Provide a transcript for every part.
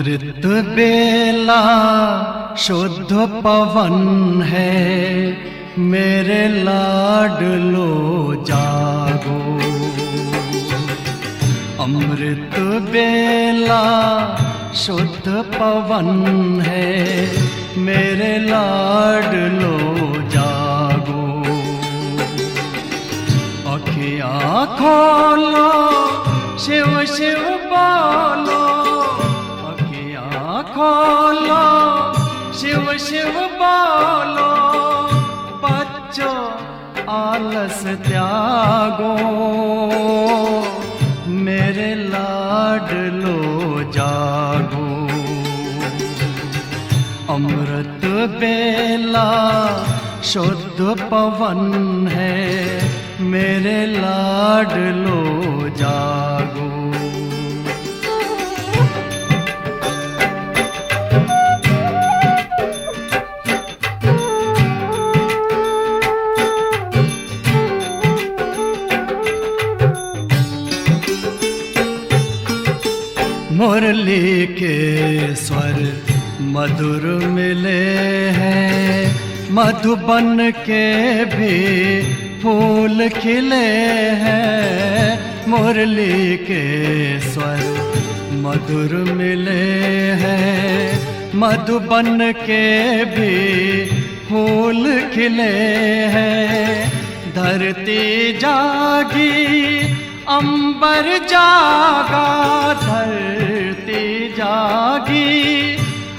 अमृत बेला शुद्ध पवन है, मेरे लाडलो जागो। अमृत बेला शुद्ध पवन है, मेरे लाडलो जागो। अखियाँ खोलो, शिव शिव बोलो, अखियाँ खोलो, शिव शिव बोलो। बच्चों आलस त्यागो, मेरे लाडलो जागो। अमृत बेला शुद्ध पवन है, मेरे लाडलो जागो। मुरली के स्वर मधुर मिले हैं, मधुबन के भी फूल खिले हैं। मुरली के स्वर मधुर मिले हैं, मधुबन के भी फूल खिले हैं। धरती जागी, अंबर जागा, धरती जागी,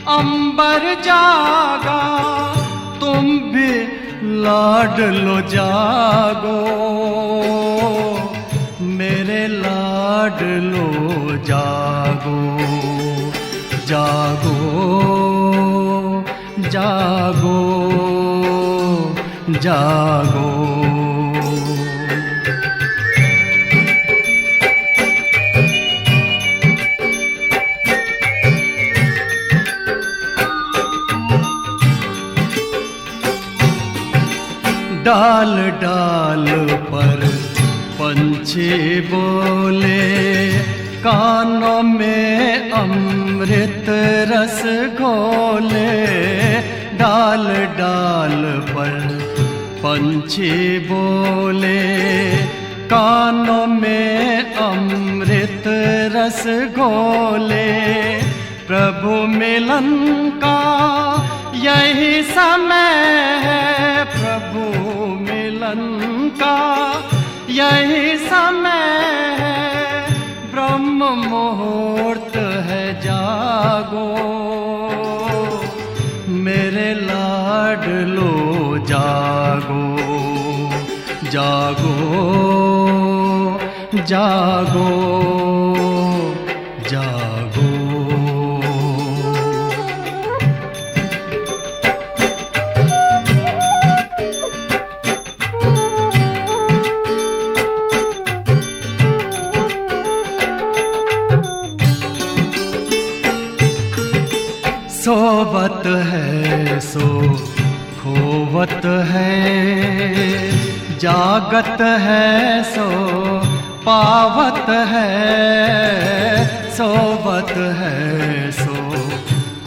अंबर जागा। तुम भी लाडलो जागो, मेरे लाडलो जागो। जागो जागो जागो। डाल डाल पर पंछी बोले, कानों में अमृत रस घोले। डाल डाल पर पंछी बोले, कानों में अमृत रस घोले। प्रभु मिलन का यही समय है, प्रभु मिलन का यही समय है। ब्रह्म मुहूर्त है, जागो, मेरे लाडलो जागो। जागो जागो जागो। सोवत है सो खोवत है, जागत है सो पावत है। सोवत है सो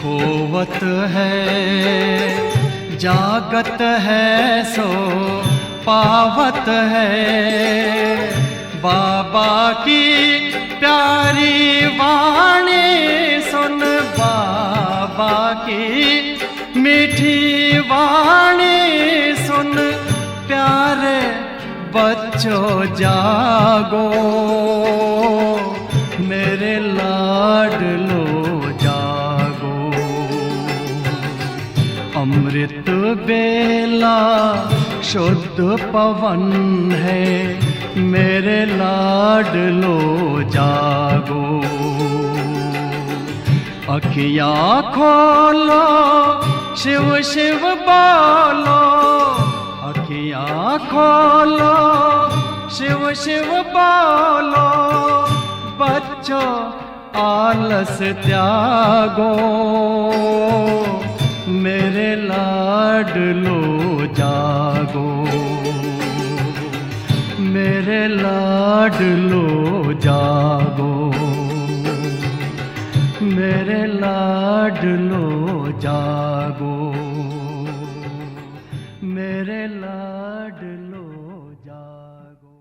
खोवत है, जागत है सो पावत है। बाबा की प्यारी वाणी सुन, बाबा की मीठी वाणी सुन। प्यारे बच्चों जागो, मेरे लाडलो जागो। अमृत बेला शुद्ध पवन है, मेरे लाडलो जागो। अखियाँ खोलो, शिव शिव बोलो, अखियाँ खोलो, शिव शिव बोलो। बच्चों आलस त्यागो, मेरे लाडलो जागो। मेरे लाडलो जागो, मेरे लाडलो लाडलो जागो, मेरे लाडलो जागो।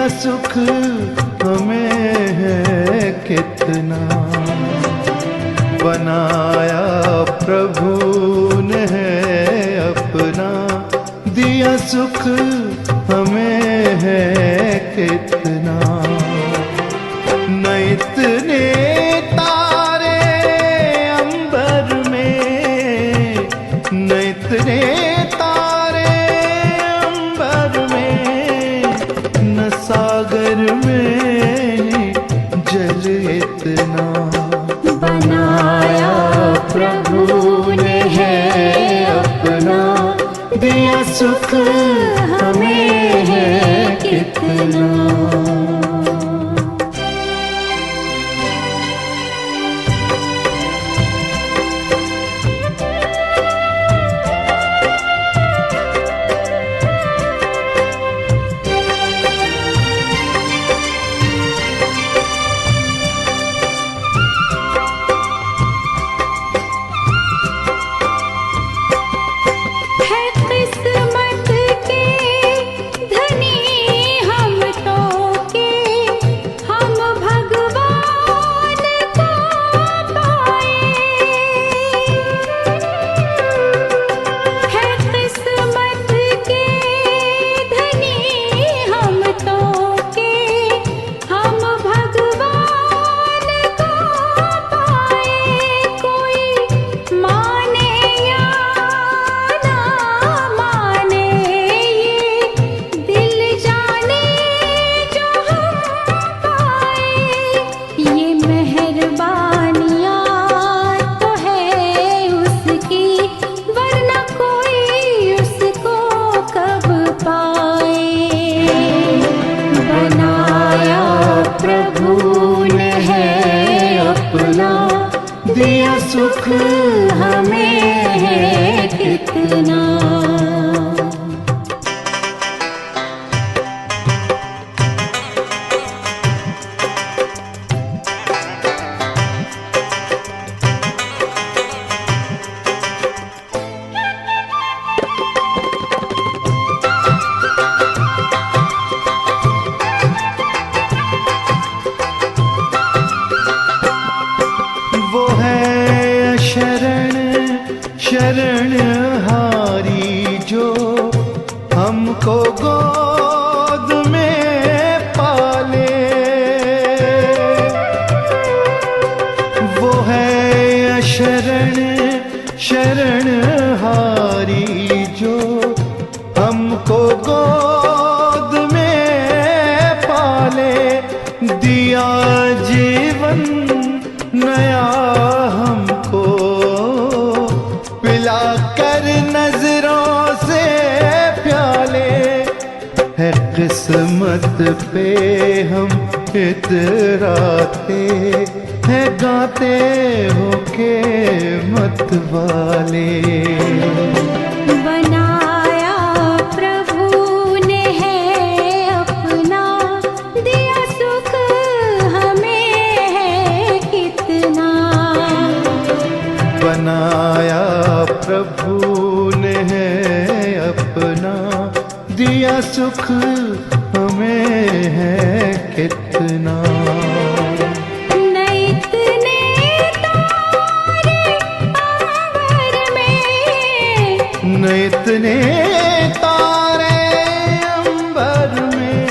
दिया सुख हमें है कितना, बनाया प्रभु ने है अपना, दिया सुख हमें है कितना। न इतने तारे अंबर में, न इतने तारे अंबर में, न सागर में जल इतना, बनाया प्रभु ने है अपना, दिया सुख हमें है कितना। दिया सुख हमें है कितना। शरण हारी जो हमको गोद में पाले, वो है शरण हारी जो हमको गोद में पाले, दिया जीवन नया हमको पिला कर नजरों से प्याले, है किस्मत पे हम इतराते हैं गाते हो के मत वाले। बनाया प्रभु ने है अपना, दिया सुख हमें है कितना। बनाया प्रभु ने है अपना, दिया सुख हमें है कितना। न इतने तारे अंबर में, न इतने तारे अंबर में,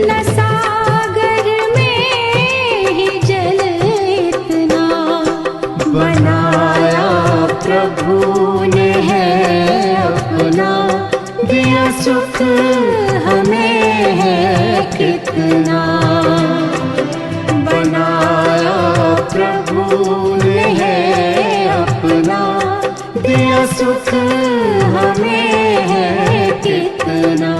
न सागर में ही जल इतना। बनाया प्रभु ने है अपना, दिया सुख हमें है कितना। बनाया प्रभु ने है अपना, दिया सुख हमें है कितना।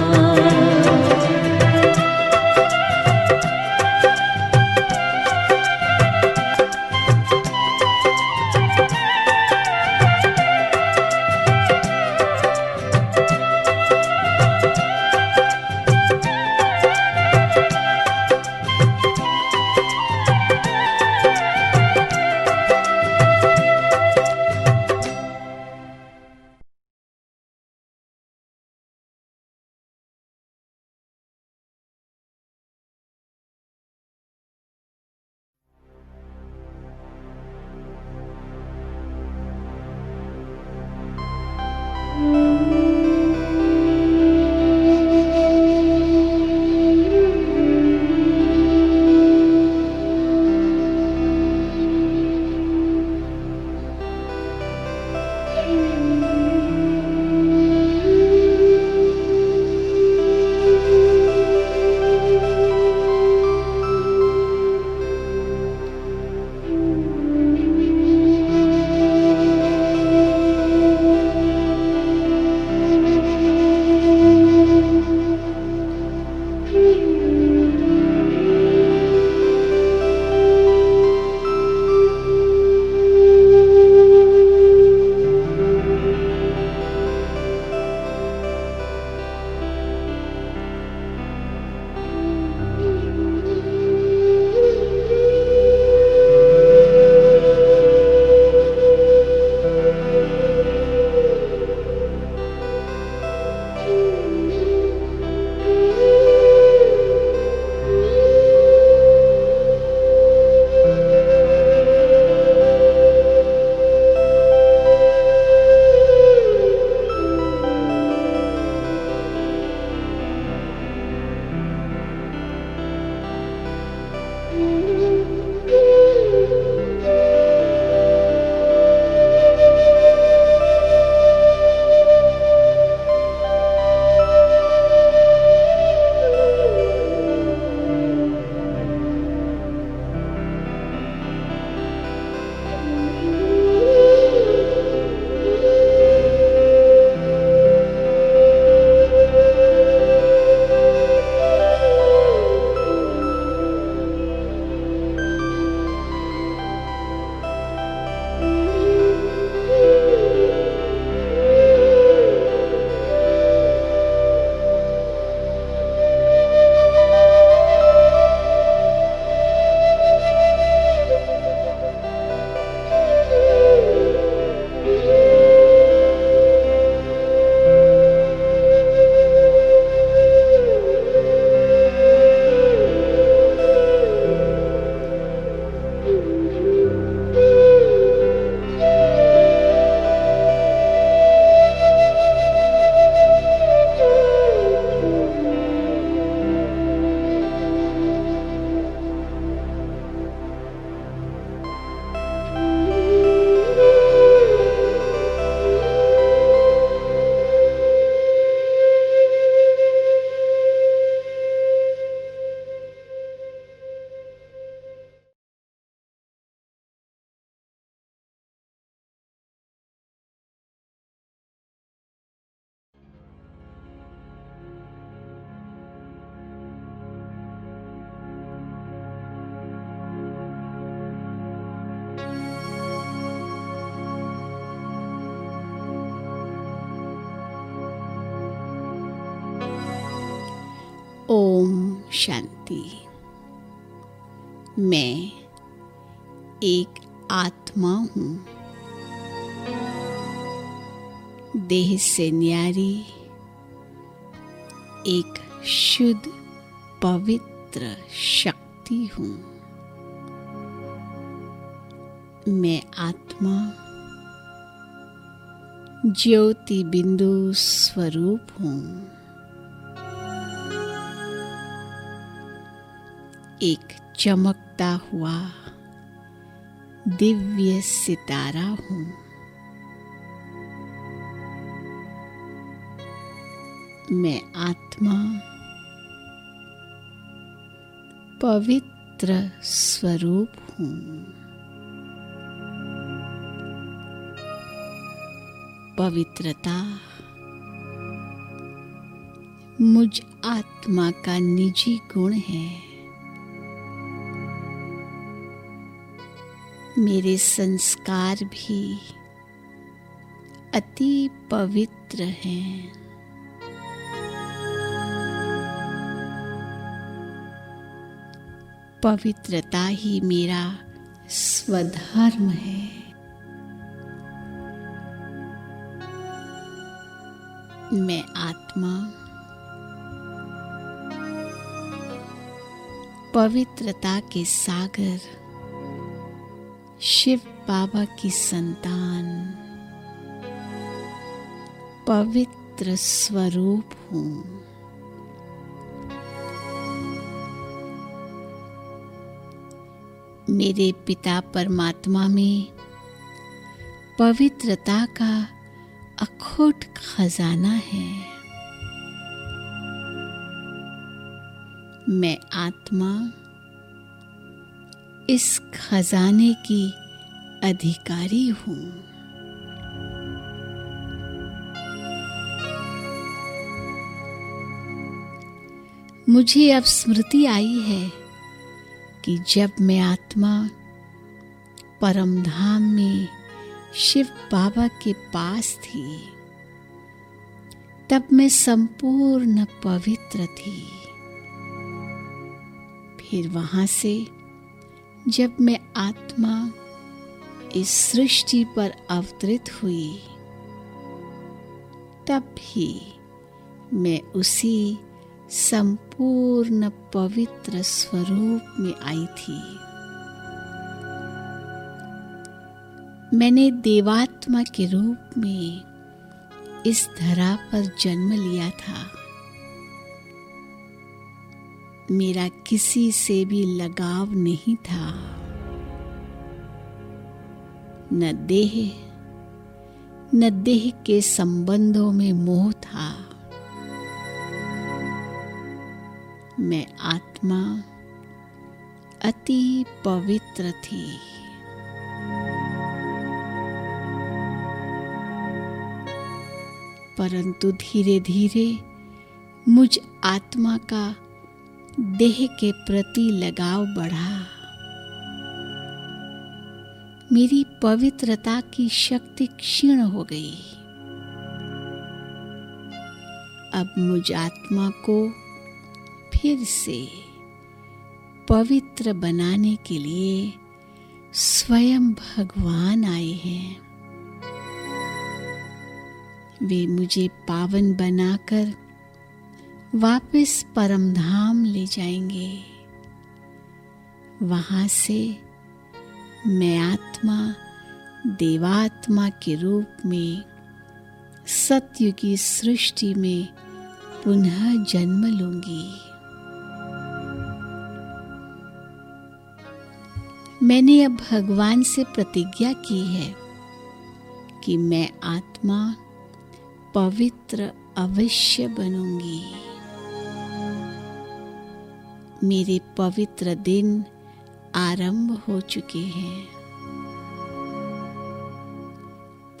शांति। मैं एक आत्मा हूँ, देह से न्यारी एक शुद्ध पवित्र शक्ति हूँ। मैं आत्मा ज्योति बिंदु स्वरूप हूँ। एक चमकता हुआ दिव्य सितारा हूँ। मैं आत्मा पवित्र स्वरूप हूँ। पवित्रता मुझ आत्मा का निजी गुण है। मेरे संस्कार भी अति पवित्र हैं। पवित्रता ही मेरा स्वधर्म है। मैं आत्मा पवित्रता के सागर शिव बाबा की संतान पवित्र स्वरूप हूँ। मेरे पिता परमात्मा में पवित्रता का अखोट खजाना है। मैं आत्मा इस खजाने की अधिकारी हूँ। मुझे अब स्मृति आई है कि जब मैं आत्मा परम धाम में शिव बाबा के पास थी, तब मैं संपूर्ण पवित्र थी। फिर वहां से जब मैं आत्मा इस सृष्टि पर अवतरित हुई, तब भी मैं उसी संपूर्ण पवित्र स्वरूप में आई थी। मैंने देवात्मा के रूप में इस धरा पर जन्म लिया था। मेरा किसी से भी लगाव नहीं था, न देह के संबंधों में मोह था। मैं आत्मा अति पवित्र थी। परंतु धीरे धीरे मुझ आत्मा का देह के प्रति लगाव बढ़ा। मेरी पवित्रता की शक्ति क्षीण हो गई। अब मुझ आत्मा को फिर से पवित्र बनाने के लिए स्वयं भगवान आए हैं। वे मुझे पावन बनाकर वापस परम धाम ले जाएंगे। वहां से मैं आत्मा देवात्मा के रूप में सत्य की सृष्टि में पुनः जन्म लूंगी। मैंने अब भगवान से प्रतिज्ञा की है कि मैं आत्मा पवित्र अवश्य बनूंगी। मेरे पवित्र दिन आरंभ हो चुके हैं।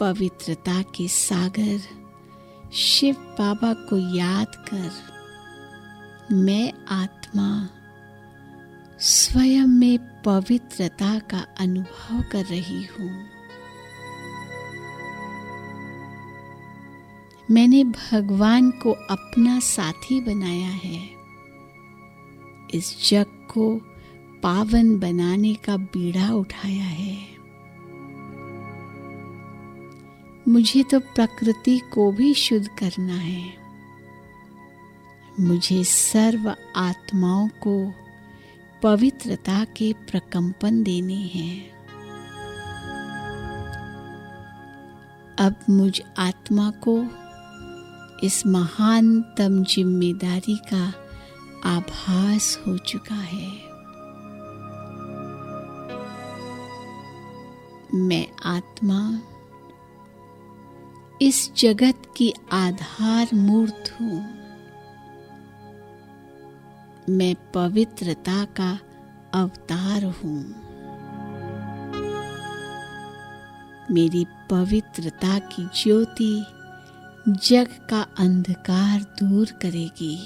पवित्रता के सागर शिव बाबा को याद कर मैं आत्मा स्वयं में पवित्रता का अनुभव कर रही हूँ। मैंने भगवान को अपना साथी बनाया है। इस जग को पावन बनाने का बीड़ा उठाया है। मुझे तो प्रकृति को भी शुद्ध करना है। मुझे सर्व आत्माओं को पवित्रता के प्रकंपन देने हैं। अब मुझ आत्मा को इस महानतम जिम्मेदारी का आभास हो चुका है। मैं आत्मा इस जगत की आधार मूर्त हूँ। मैं पवित्रता का अवतार हूँ। मेरी पवित्रता की ज्योति जग का अंधकार दूर करेगी।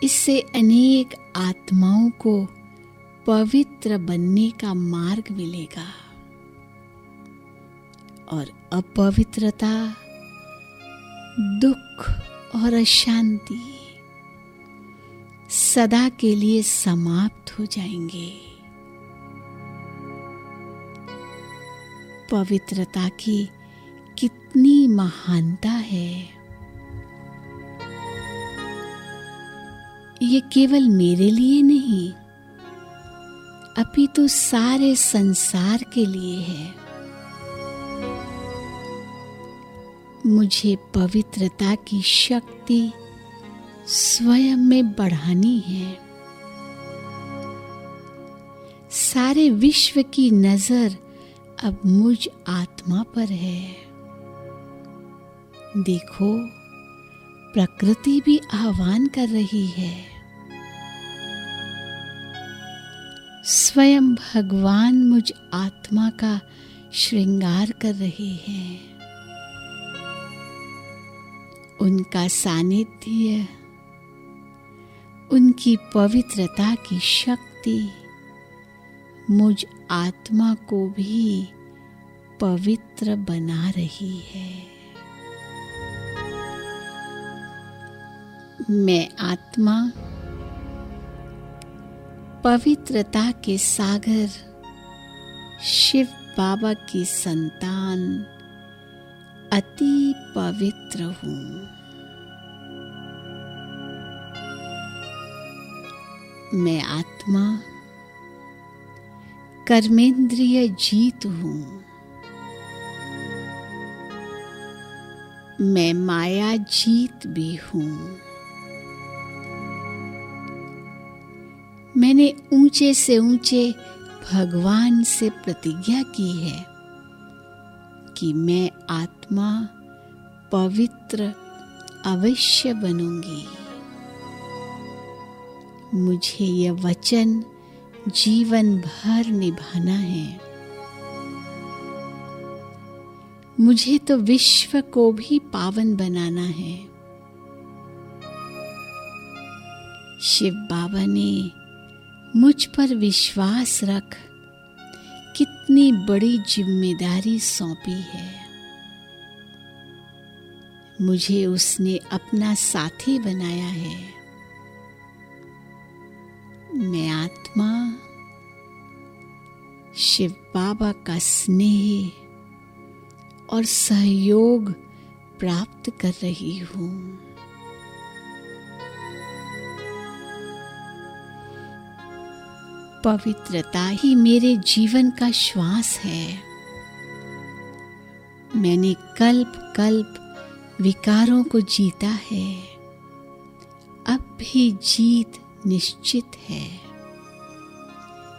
इससे अनेक आत्माओं को पवित्र बनने का मार्ग मिलेगा और अपवित्रता, दुख और अशांति सदा के लिए समाप्त हो जाएंगे। पवित्रता की कितनी महानता है। ये केवल मेरे लिए नहीं, अपितु सारे संसार के लिए है। मुझे पवित्रता की शक्ति स्वयं में बढ़ानी है। सारे विश्व की नजर अब मुझ आत्मा पर है। देखो, प्रकृति भी आह्वान कर रही है। स्वयं भगवान मुझ आत्मा का श्रृंगार कर रहे हैं। उनका सानिध्य, उनकी पवित्रता की शक्ति मुझ आत्मा को भी पवित्र बना रही है। मैं आत्मा पवित्रता के सागर शिव बाबा की संतान अति पवित्र हूँ। मैं आत्मा कर्मेंद्रिय जीत हूँ। मैं माया जीत भी हूँ। मैंने ऊंचे से ऊंचे भगवान से प्रतिज्ञा की है कि मैं आत्मा पवित्र अवश्य बनूंगी। मुझे यह वचन जीवन भर निभाना है। मुझे तो विश्व को भी पावन बनाना है। शिव बाबा ने मुझ पर विश्वास रख कितनी बड़ी जिम्मेदारी सौंपी है। मुझे उसने अपना साथी बनाया है। मैं आत्मा शिव बाबा का स्नेह और सहयोग प्राप्त कर रही हूँ। पवित्रता ही मेरे जीवन का श्वास है। मैंने कल्प कल्प विकारों को जीता है। अब भी जीत निश्चित है,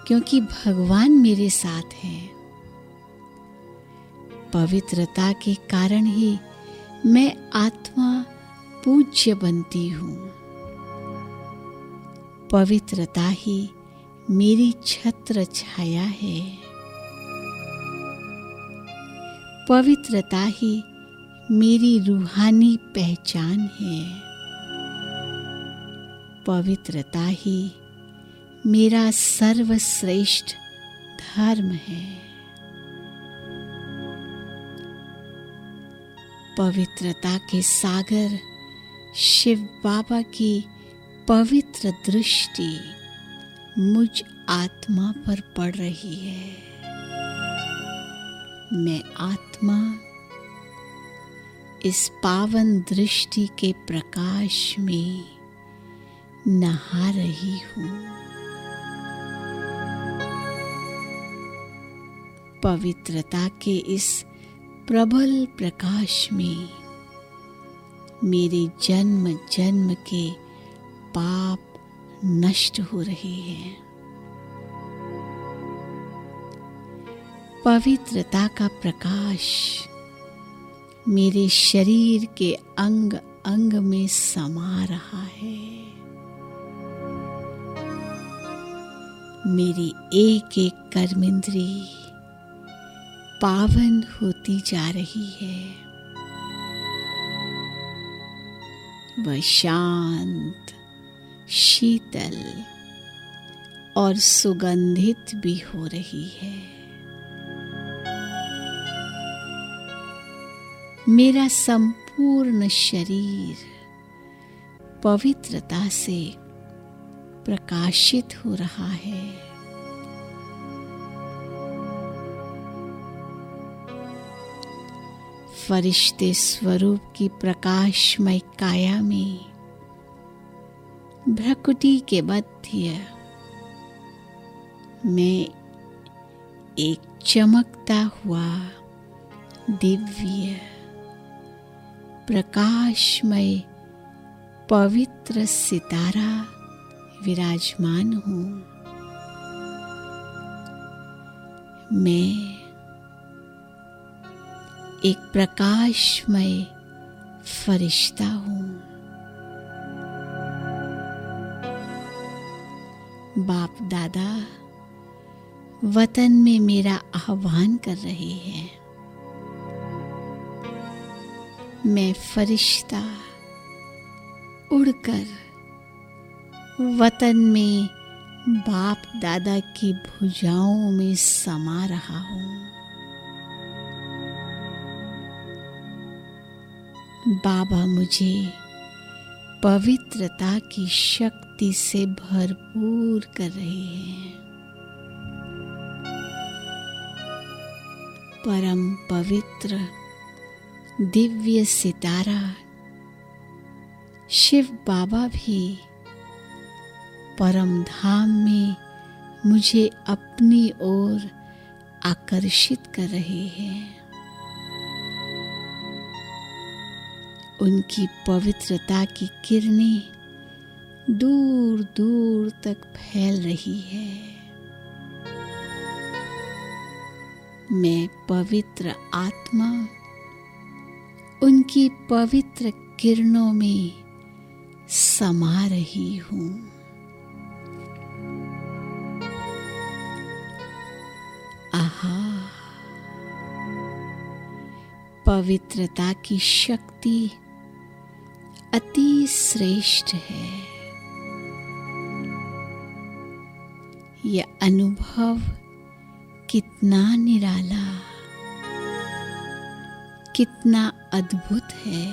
क्योंकि भगवान मेरे साथ हैं। पवित्रता के कारण ही मैं आत्मा पूज्य बनती हूँ। पवित्रता ही मेरी छत्र छाया है। पवित्रता ही मेरी रूहानी पहचान है। पवित्रता ही मेरा सर्वश्रेष्ठ धर्म है। पवित्रता के सागर शिव बाबा की पवित्र दृष्टि मुझ आत्मा पर पड़ रही है। मैं आत्मा इस पावन दृष्टि के प्रकाश में नहा रही हूँ। पवित्रता के इस प्रबल प्रकाश में मेरे जन्म जन्म के पाप नष्ट हो रहे हैं। पवित्रता का प्रकाश मेरे शरीर के अंग अंग में समा रहा है। मेरी एक एक कर्मेंद्री पावन होती जा रही है। वह शांत, शीतल और सुगंधित भी हो रही है। मेरा संपूर्ण शरीर पवित्रता से प्रकाशित हो रहा है। फरिश्ते स्वरूप की प्रकाशमय काया में भ्रकुटी के मध्य मैं एक चमकता हुआ दिव्य प्रकाशमय पवित्र सितारा विराजमान हूँ। मैं एक प्रकाशमय फरिश्ता हूँ। बाप दादा वतन में मेरा आह्वान कर रहे हैं। मैं फरिश्ता उड़कर वतन में बाप दादा की भुजाओं में समा रहा हूँ। बाबा मुझे पवित्रता की शक्ति से भरपूर कर रहे हैं। परम पवित्र दिव्य सितारा शिव बाबा भी परम धाम में मुझे अपनी ओर आकर्षित कर रहे हैं। उनकी पवित्रता की किरणें दूर दूर तक फैल रही है। मैं पवित्र आत्मा उनकी पवित्र किरणों में समा रही हूँ। आहा, पवित्रता की शक्ति अति श्रेष्ठ है। यह अनुभव कितना निराला, कितना अद्भुत है।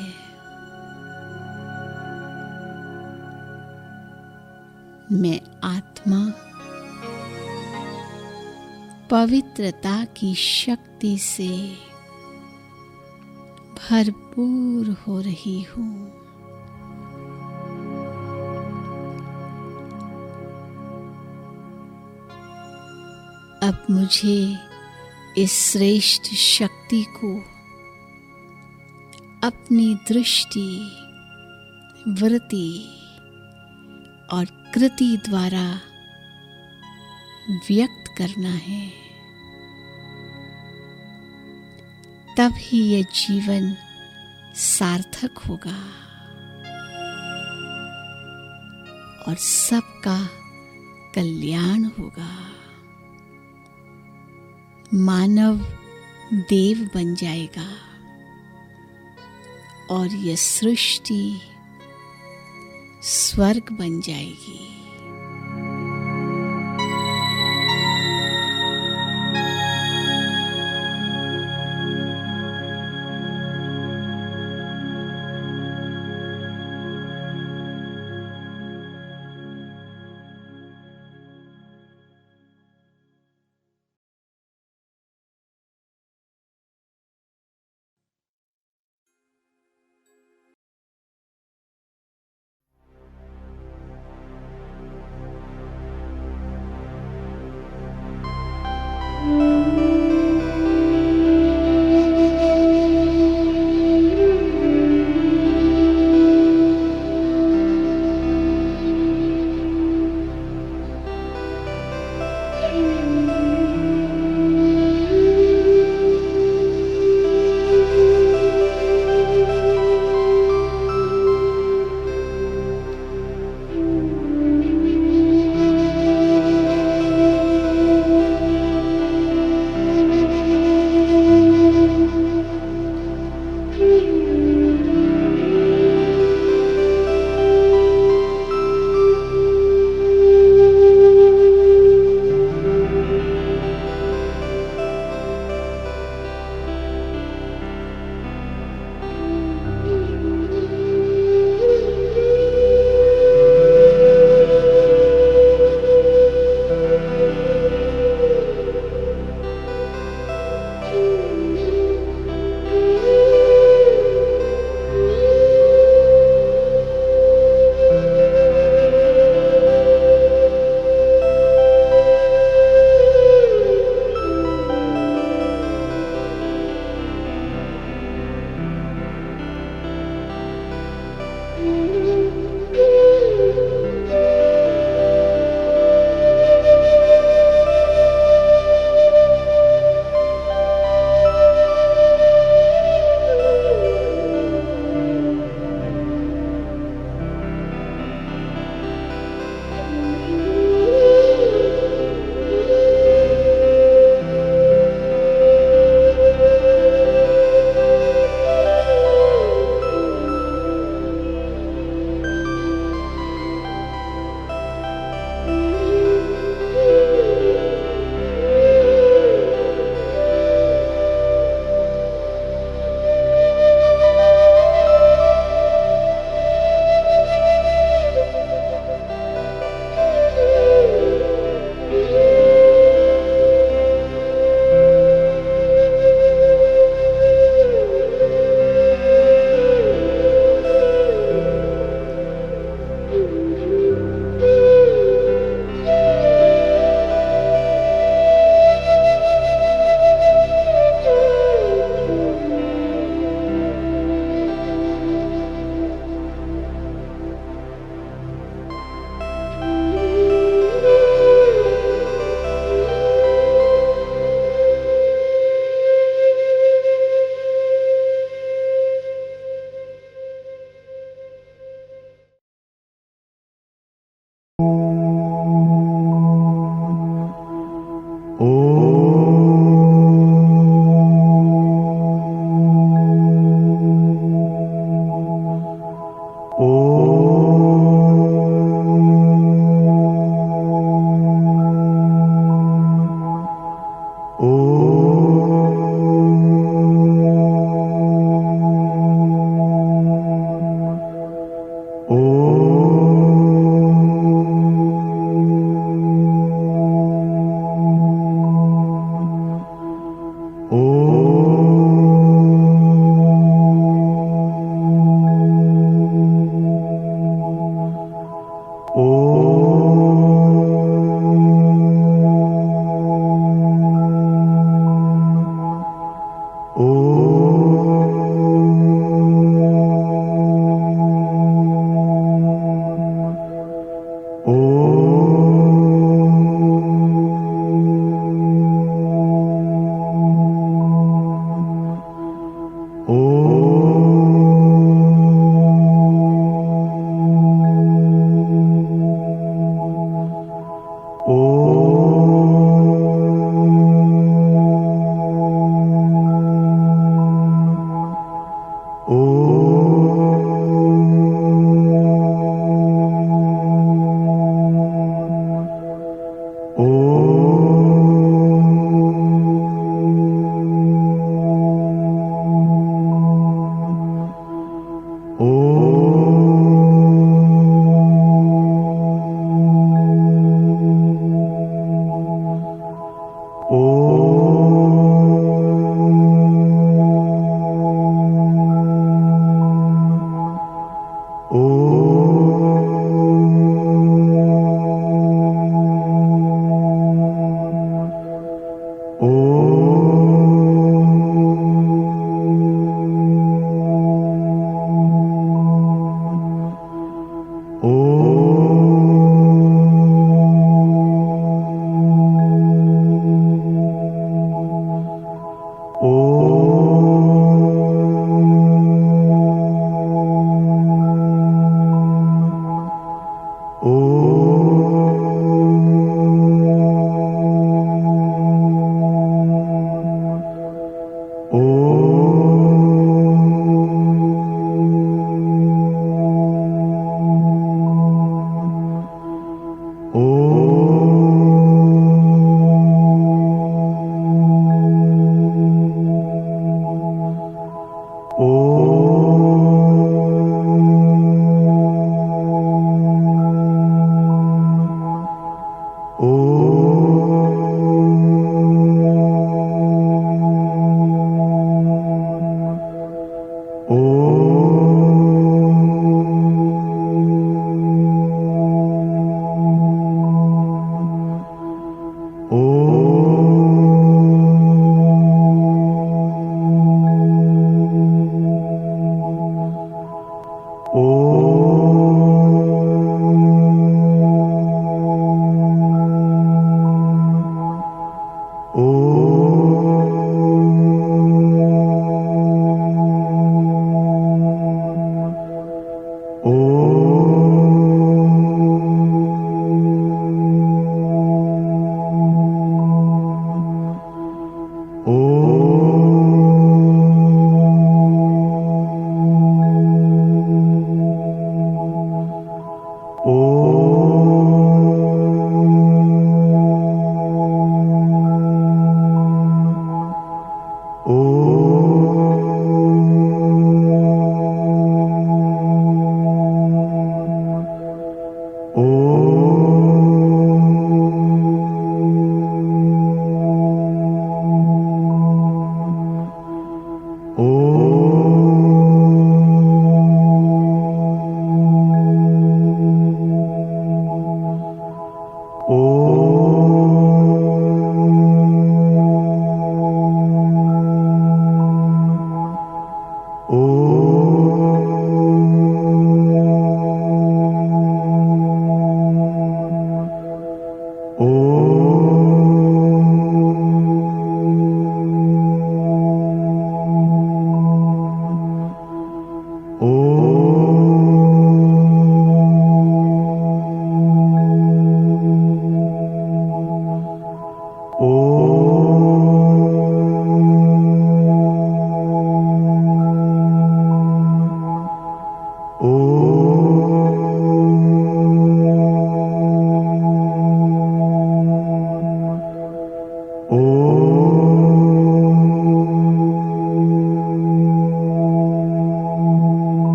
मैं आत्मा पवित्रता की शक्ति से भरपूर हो रही हूँ। अब मुझे इस श्रेष्ठ शक्ति को अपनी दृष्टि, वृत्ति और कृति द्वारा व्यक्त करना है। तब ही यह जीवन सार्थक होगा और सबका कल्याण होगा। मानव देव बन जाएगा और यह सृष्टि स्वर्ग बन जाएगी।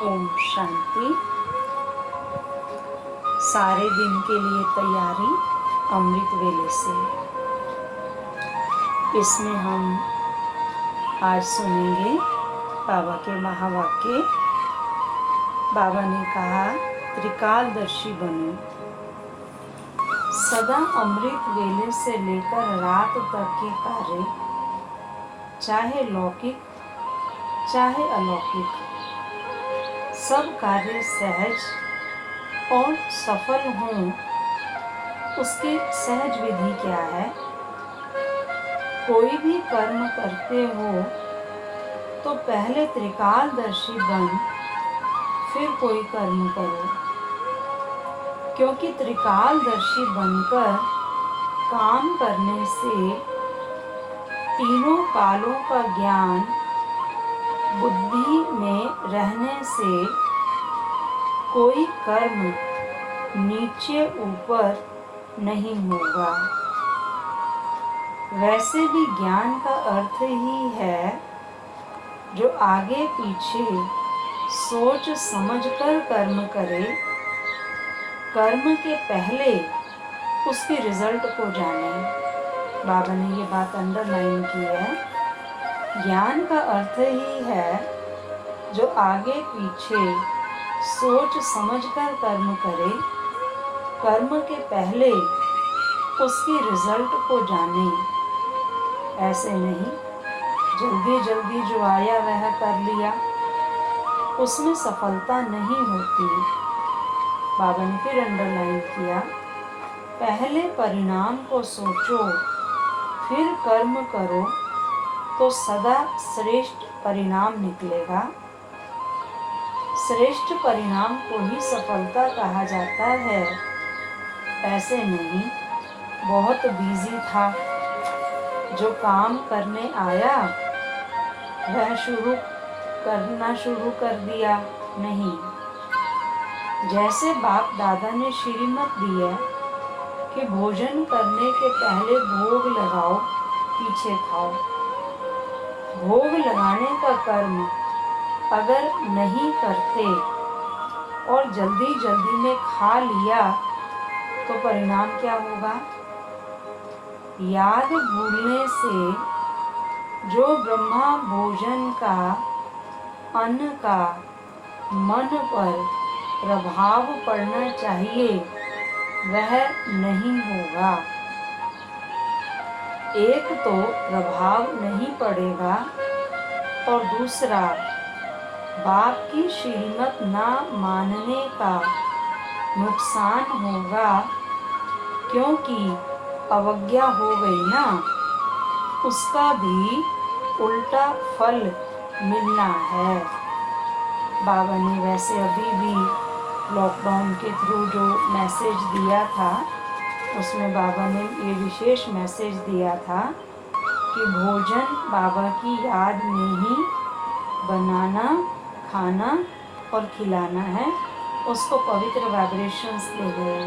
ओम शांति। सारे दिन के लिए तैयारी अमृत वेले से। इसमें हम आज सुनेंगे बाबा के महावाक्य। बाबा ने कहा, त्रिकालदर्शी बनो। सदा अमृत वेले से लेकर रात तक के कार्य, चाहे लौकिक चाहे अलौकिक, सब कार्य सहज और सफल हों, उसकी सहज विधि क्या है? कोई भी कर्म करते हो तो पहले त्रिकालदर्शी बन फिर कोई कर्म करो, क्योंकि त्रिकालदर्शी बनकर काम करने से तीनों कालों का ज्ञान बुद्धि में रहने से कोई कर्म नीचे ऊपर नहीं होगा। वैसे भी ज्ञान का अर्थ ही है जो आगे पीछे सोच समझकर कर्म करे, कर्म के पहले उसके रिजल्ट को जाने। बाबा ने ये बात अंडरलाइन की है। ज्ञान का अर्थ ही है जो आगे पीछे सोच समझकर कर्म करे, कर्म के पहले उसके रिजल्ट को जाने। ऐसे नहीं जल्दी जल्दी जो आया वह कर लिया, उसमें सफलता नहीं होती। बाबा ने फिर अंडरलाइन किया, पहले परिणाम को सोचो फिर कर्म करो तो सदा श्रेष्ठ परिणाम निकलेगा। श्रेष्ठ परिणाम को ही सफलता कहा जाता है। ऐसे नहीं बहुत बिजी था, जो काम करने आया वह करना शुरू कर दिया नहीं। जैसे बाप दादा ने श्रीमत दी है कि भोजन करने के पहले भोग लगाओ, पीछे खाओ। भोग लगाने का कर्म अगर नहीं करते और जल्दी जल्दी में खा लिया तो परिणाम क्या होगा? याद भूलने से जो ब्रह्मा भोजन का अन्न का मन पर प्रभाव पड़ना चाहिए वह नहीं होगा। एक तो प्रभाव नहीं पड़ेगा और दूसरा बाप की श्रीमत ना मानने का नुकसान होगा, क्योंकि अवज्ञा हो गई ना, उसका भी उल्टा फल मिलना है। बाबा ने वैसे अभी भी लॉकडाउन के थ्रू जो मैसेज दिया था उसमें बाबा ने ये विशेष मैसेज दिया था कि भोजन बाबा की याद में ही बनाना, खाना और खिलाना है। उसको पवित्र वाइब्रेशंस दे गए।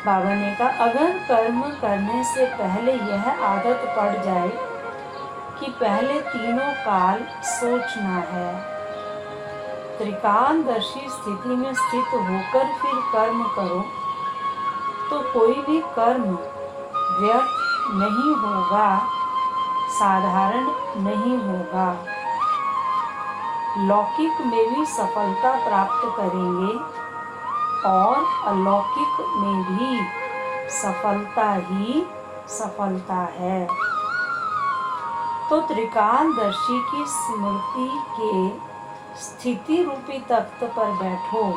बाबा ने कहा, अगर कर्म करने से पहले यह आदत पड़ जाए कि पहले तीनों काल सोचना है, त्रिकालदर्शी स्थिति में स्थित होकर फिर कर्म करो तो कोई भी कर्म व्यर्थ नहीं होगा, साधारण नहीं होगा। लौकिक में भी सफलता प्राप्त करेंगे और अलौकिक में भी सफलता ही सफलता है। तो त्रिकालदर्शी की स्मृति के स्थिति रूपी तख्त पर बैठो,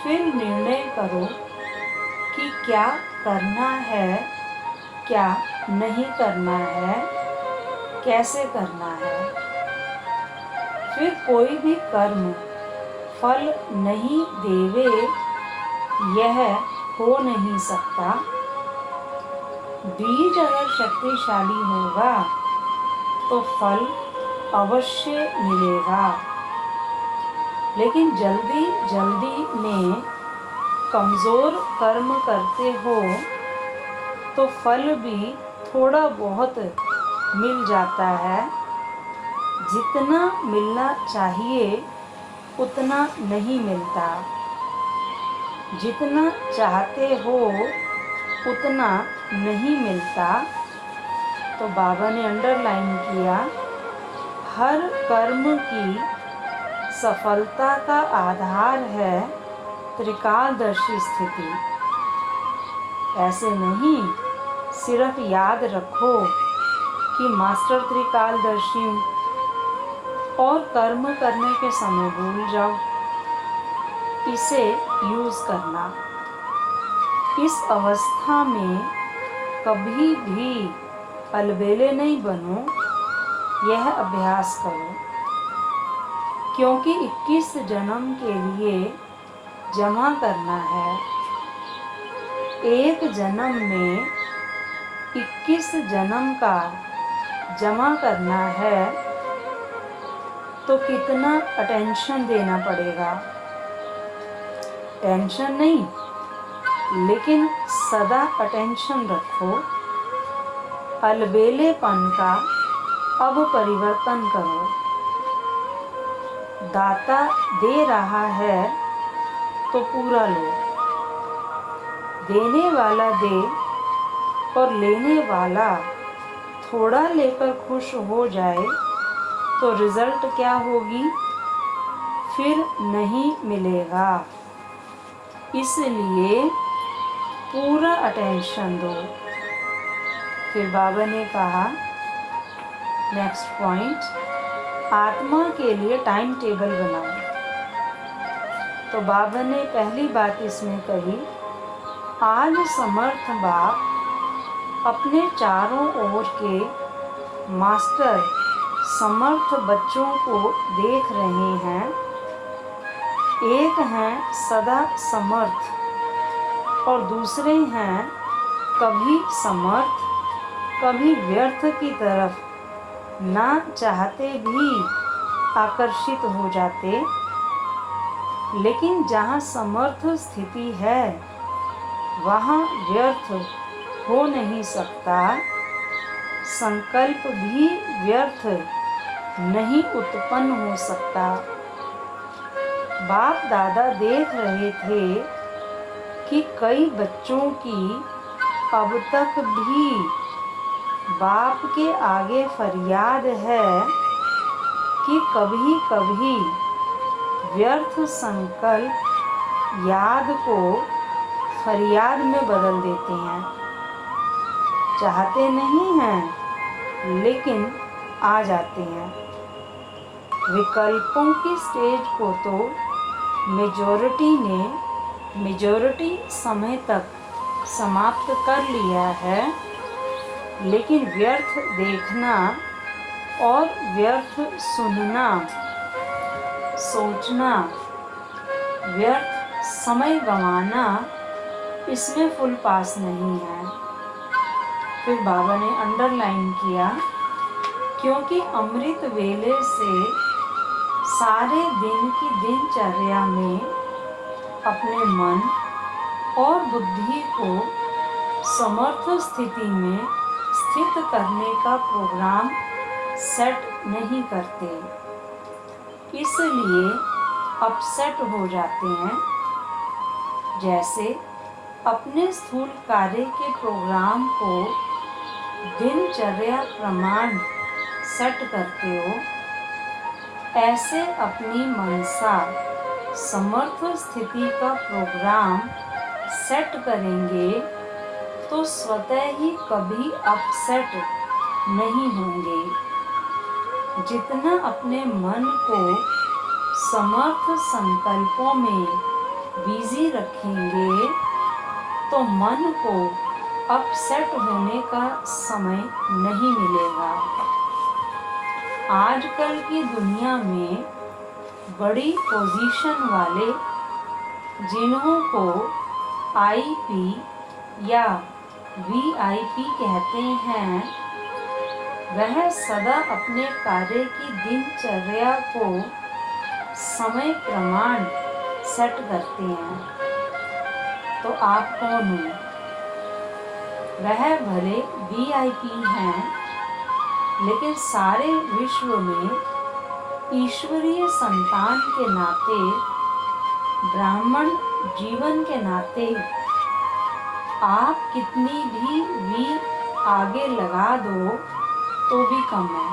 फिर निर्णय करो कि क्या करना है, क्या नहीं करना है, कैसे करना है। फिर कोई भी कर्म फल नहीं देवे यह हो नहीं सकता। बीज अगर शक्तिशाली होगा तो फल अवश्य मिलेगा, लेकिन जल्दी जल्दी में कमज़ोर कर्म करते हो तो फल भी थोड़ा बहुत मिल जाता है। जितना मिलना चाहिए उतना नहीं मिलता, जितना चाहते हो उतना नहीं मिलता। तो बाबा ने अंडरलाइन किया, हर कर्म की सफलता का आधार है त्रिकालदर्शी स्थिति। ऐसे नहीं सिर्फ याद रखो कि मास्टर त्रिकालदर्शी हूँ और कर्म करने के समय भूल जाओ। इसे यूज करना। इस अवस्था में कभी भी अलबेले नहीं बनो, यह अभ्यास करो, क्योंकि 21 जन्म के लिए जमा करना है। एक जन्म में 21 जन्म का जमा करना है, तो कितना अटेंशन देना पड़ेगा। टेंशन नहीं, लेकिन सदा अटेंशन रखो। अलबेलेपन का अब परिवर्तन करो। दाता दे रहा है तो पूरा लो। देने वाला दे और लेने वाला थोड़ा लेकर खुश हो जाए तो रिजल्ट क्या होगी? फिर नहीं मिलेगा। इसलिए पूरा अटेंशन दो। फिर बाबा ने कहा, नेक्स्ट पॉइंट, आत्मा के लिए टाइम टेबल बनाओ। तो बाबा ने पहली बात इसमें कही, आज समर्थ बाप अपने चारों ओर के मास्टर समर्थ बच्चों को देख रहे हैं। एक हैं सदा समर्थ और दूसरे हैं कभी समर्थ कभी व्यर्थ की तरफ ना चाहते भी आकर्षित हो जाते। लेकिन जहाँ समर्थ स्थिति है वहाँ व्यर्थ हो नहीं सकता, संकल्प भी व्यर्थ नहीं उत्पन्न हो सकता। बाप दादा देख रहे थे कि कई बच्चों की अब तक भी बाप के आगे फरियाद है कि कभी कभी व्यर्थ संकल्प याद को फरियाद में बदल देते हैं। चाहते नहीं हैं लेकिन आ जाते हैं। विकल्पों की स्टेज को तो मेजॉरिटी समय तक समाप्त कर लिया है, लेकिन व्यर्थ देखना और व्यर्थ सुनना, सोचना, व्यर्थ समय गंवाना, इसमें फुल पास नहीं है। फिर बाबा ने अंडरलाइन किया, क्योंकि अमृत वेले से सारे दिन की दिनचर्या में अपने मन और बुद्धि को समर्थ स्थिति में स्थित करने का प्रोग्राम सेट नहीं करते, इसलिए अपसेट हो जाते हैं। जैसे अपने स्थूल कार्य के प्रोग्राम को दिनचर्या प्रमाण सेट करते हो, ऐसे अपनी मनसा समर्थ स्थिति का प्रोग्राम सेट करेंगे तो स्वतः ही कभी अपसेट नहीं होंगे। जितना अपने मन को समर्थ संकल्पों में बिजी रखेंगे तो मन को अपसेट होने का समय नहीं मिलेगा। आजकल की दुनिया में बड़ी पोजीशन वाले, जिन्हों को IP या VIP कहते हैं, वह सदा अपने कार्य की दिनचर्या को समय प्रमाण सेट करते हैं। तो आप कौन हो? वह भले VIP हैं, लेकिन सारे विश्व में ईश्वरीय संतान के नाते, ब्राह्मण जीवन के नाते आप कितनी भी आगे लगा दो तो भी कम है,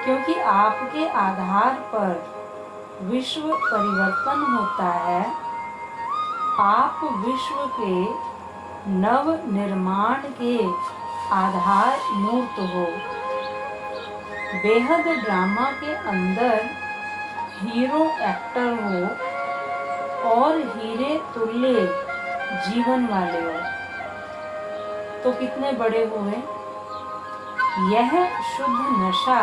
क्योंकि आपके आधार पर विश्व परिवर्तन होता है। आप विश्व के नव निर्माण के आधार मूर्त हो। बेहद ड्रामा के अंदर हीरो एक्टर हो और हीरे तुल्य जीवन वाले हो तो कितने बड़े हुए। यह शुद्ध नशा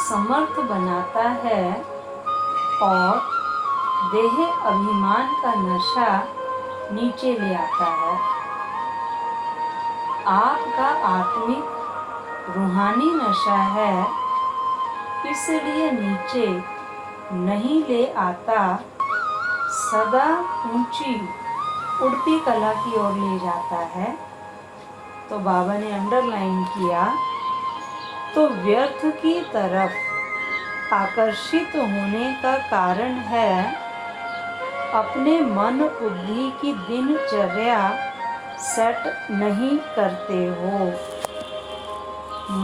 समर्थ बनाता है और देह अभिमान का नशा नीचे ले आता है। आपका आत्मिक रूहानी नशा है, इसलिए नीचे नहीं ले आता, सदा ऊंची उड़ती कला की ओर ले जाता है। तो बाबा ने अंडरलाइन किया, तो व्यर्थ की तरफ आकर्षित होने का कारण है अपने मन बुद्धि की दिनचर्या सेट नहीं करते हो।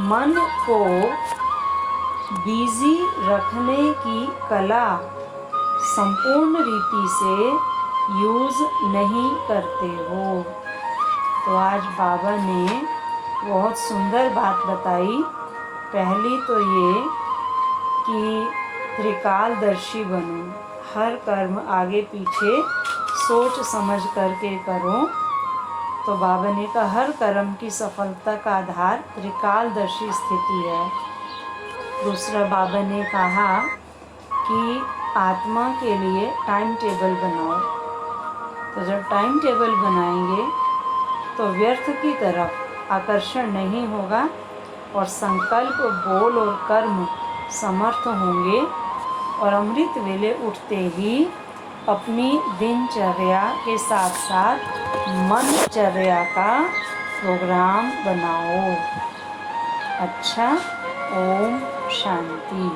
मन को बिजी रखने की कला संपूर्ण रीति से यूज नहीं करते हो। तो आज बाबा ने बहुत सुंदर बात बताई। पहली तो ये कि त्रिकालदर्शी बनो, हर कर्म आगे पीछे सोच समझ करके करो। तो बाबा ने कहा हर कर्म की सफलता का आधार त्रिकालदर्शी स्थिति है। दूसरा बाबा ने कहा कि आत्मा के लिए टाइम टेबल बनाओ। तो जब टाइम टेबल बनाएंगे तो व्यर्थ की तरफ आकर्षण नहीं होगा और संकल्प, बोल और कर्म समर्थ होंगे और अमृत वेले उठते ही अपनी दिनचर्या के साथ साथ मनचर्या का प्रोग्राम बनाओ। अच्छा, ओम शांति।